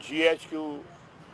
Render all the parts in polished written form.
GHQ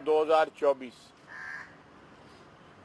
2024।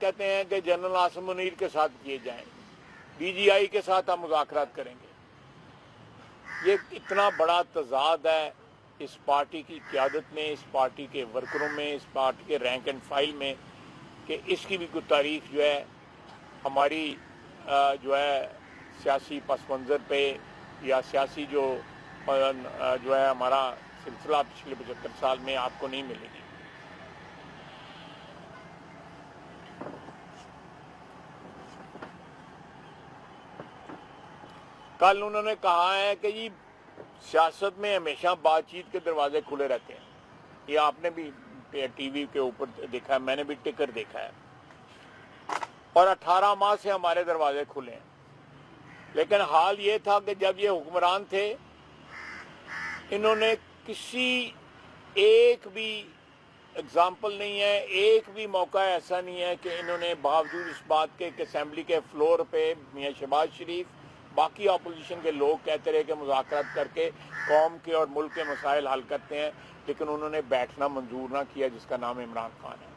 کہتے ہیں کہ جنرل عاصم منیر کے ساتھ کیے جائیں، ڈی جی آئی کے ساتھ ہم مذاکرات کریں گے۔ یہ اتنا بڑا تضاد ہے اس پارٹی کی قیادت میں، اس پارٹی کے ورکروں میں، اس پارٹی کے رینک اینڈ فائل میں، کہ اس کی بھی کوئی تاریخ جو ہے ہماری جو ہے سیاسی پس منظر پہ یا سیاسی جو ہے ہمارا سلسلہ پچھلے 75 سال میں آپ کو نہیں ملے گی۔ کل انہوں نے کہا ہے کہ جی سیاست میں ہمیشہ بات چیت کے دروازے کھلے رہتے ہیں۔ یہ آپ نے بھی ٹی وی کے اوپر دیکھا ہے، میں نے بھی ٹکر دیکھا ہے، اور 18 ماہ سے ہمارے دروازے کھلے ہیں۔ لیکن حال یہ تھا کہ جب یہ حکمران تھے، انہوں نے کسی ایک بھی اگزامپل نہیں ہے، ایک بھی موقع ایسا نہیں ہے کہ انہوں نے باوجود اس بات کے کہ اسمبلی کے فلور پہ میاں شہباز شریف باقی اپوزیشن کے لوگ کہتے رہے کہ مذاکرات کر کے قوم کے اور ملک کے مسائل حل کرتے ہیں، لیکن انہوں نے بیٹھنا منظور نہ کیا، جس کا نام عمران خان ہے۔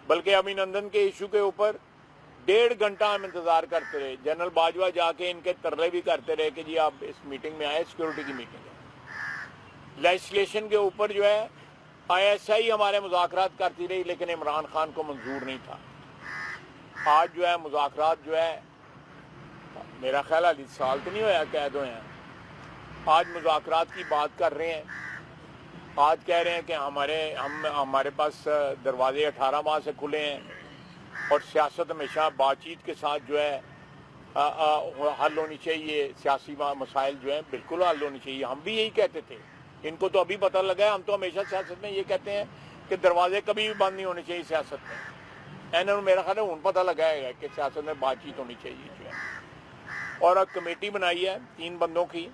بلکہ ابھینندن کے ایشو کے اوپر 1.5 گھنٹہ ہم انتظار کرتے رہے۔ جنرل باجوہ جا کے ان کے ترلے بھی کرتے رہے کہ جی آپ اس میٹنگ میں آئے، سیکورٹی کی میٹنگ ہے۔ لیجسلیشن کے اوپر جو ہے آئی ایس آئی ہمارے مذاکرات کرتی رہی، لیکن عمران خان کو منظور نہیں تھا۔ آج جو ہے مذاکرات جو ہے، میرا خیال ہے سال تو نہیں ہوا قید ہوئے ہیں، آج مذاکرات کی بات کر رہے ہیں۔ آج کہہ رہے ہیں کہ ہمارے پاس دروازے 18 ماہ سے کھلے ہیں، اور سیاست ہمیشہ بات چیت کے ساتھ جو ہے حل ہونی چاہیے، سیاسی مسائل جو ہیں بالکل حل ہونی چاہیے۔ ہم بھی یہی کہتے تھے، ان کو تو ابھی پتہ لگا ہے، ہم تو ہمیشہ سیاست میں یہ کہتے ہیں کہ دروازے کبھی بھی بند نہیں ہونے چاہیے سیاست میں۔ انہوں نے میرا خیال ہے ان پتہ لگایا گا کہ سیاست میں بات چیت ہونی چاہیے جو ہے۔ اور اب کمیٹی بنائی ہے 3 بندوں کی،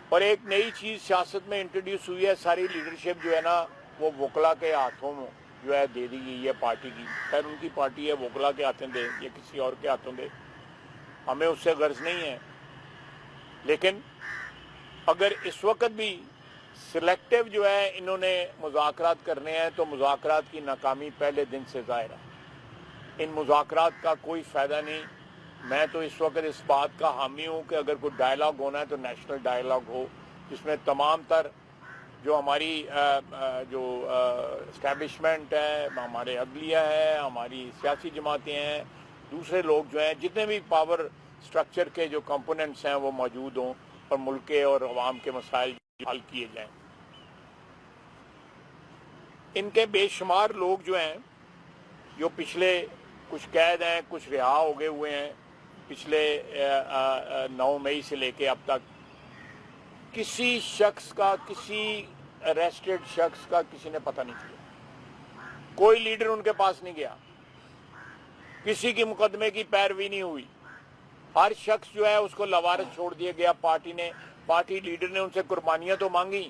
اور ایک نئی چیز سیاست میں انٹروڈیوس ہوئی ہے، ساری لیڈرشپ جو ہے نا وہ وکلا کے ہاتھوں میں جو ہے دے دی گئی ہے پارٹی کی۔ خیر ان کی پارٹی ہے، وکلا کے ہاتھوں دے یا کسی اور کے ہاتھوں دے، ہمیں اس سے غرض نہیں ہے۔ لیکن اگر اس وقت بھی سلیکٹیو جو ہے انہوں نے مذاکرات کرنے ہیں، تو مذاکرات کی ناکامی پہلے دن سے ظاہر ہے۔ ان مذاکرات کا کوئی فائدہ نہیں۔ میں تو اس وقت اس بات کا حامی ہوں کہ اگر کوئی ڈائلاگ ہونا ہے تو نیشنل ڈائلاگ ہو، جس میں تمام تر جو ہماری جو اسٹیبلشمنٹ ہے، ہمارے عدلیہ ہے، ہماری سیاسی جماعتیں ہیں، دوسرے لوگ جو ہیں، جتنے بھی پاور سٹرکچر کے جو کمپوننٹس ہیں وہ موجود ہوں، اور ملک کے اور عوام کے مسائل حل کیے جائیں۔ ان کے بے شمار لوگ جو ہیں، جو پچھلے کچھ قید ہیں، کچھ رہا ہو گئے ہوئے ہیں، پچھلے 9 مئی سے لے کے اب تک، کسی شخص کا، کسی اریسٹڈ شخص کا کسی نے پتہ نہیں کیا، کوئی لیڈر ان کے پاس نہیں گیا، کسی کی مقدمے کی پیروی نہیں ہوئی، ہر شخص جو ہے اس کو لوارث چھوڑ دیا گیا پارٹی نے۔ پارٹی لیڈر نے ان سے قربانیاں تو مانگی،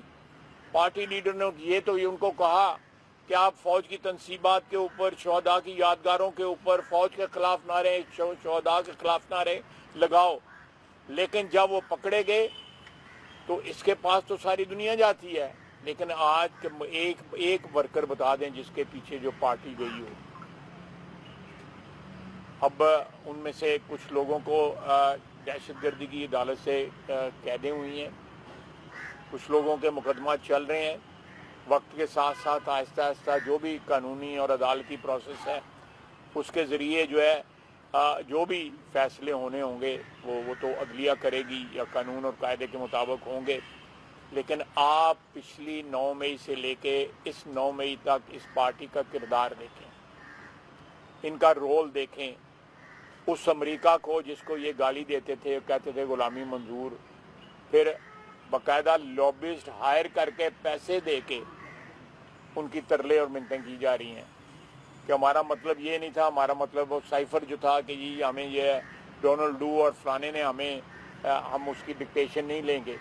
پارٹی لیڈر نے یہ تو ان کو کہا کہ آپ فوج کی تنصیبات کے اوپر، شہداء کی یادگاروں کے اوپر فوج کے خلاف نعرے، شہداء کے خلاف نعرے لگاؤ، لیکن جب وہ پکڑے گئے تو اس کے پاس تو ساری دنیا جاتی ہے، لیکن آج ایک ورکر بتا دیں جس کے پیچھے جو پارٹی گئی ہو۔ اب ان میں سے کچھ لوگوں کو دہشت گردی کی عدالت سے قیدیں ہوئی ہیں، کچھ لوگوں کے مقدمات چل رہے ہیں۔ وقت کے ساتھ ساتھ آہستہ آہستہ جو بھی قانونی اور عدالتی پروسیس ہے اس کے ذریعے جو ہے جو بھی فیصلے ہونے ہوں گے وہ تو عدلیہ کرے گی یا قانون اور قاعدے کے مطابق ہوں گے۔ لیکن آپ پچھلی 9 مئی سے لے کے اس 9 مئی تک اس پارٹی کا کردار دیکھیں، ان کا رول دیکھیں۔ اس امریکہ کو جس کو یہ گالی دیتے تھے، کہتے تھے غلامی منظور، پھر باقاعدہ لابسٹ ہائر کر کے پیسے دے کے ان کی ترلے اور منتیں کی جا رہی ہیں کہ ہمارا مطلب یہ نہیں تھا، ہمارا مطلب وہ سائفر جو تھا کہ جی ہمیں یہ ڈونلڈ ڈو اور فلانے نے ہم اس کی ڈکٹیشن نہیں لیں گے،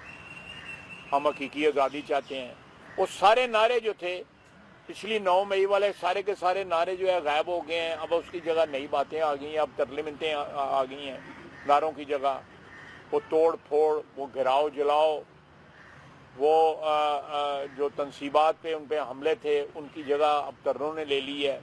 ہم حقیقی آزادی چاہتے ہیں۔ وہ سارے نعرے جو تھے پچھلی 9 مئی والے، سارے کے سارے نعرے جو ہے غائب ہو گئے ہیں۔ اب اس کی جگہ نئی باتیں آ گئی ہیں، اب ترلے منتیں آ گئی ہیں نعروں کی جگہ۔ وہ توڑ پھوڑ، وہ گھراؤ جلاؤ، وہ جو تنصیبات پہ ان پہ حملے تھے ان کی جگہ اب ترنوں نے لے لی ہے.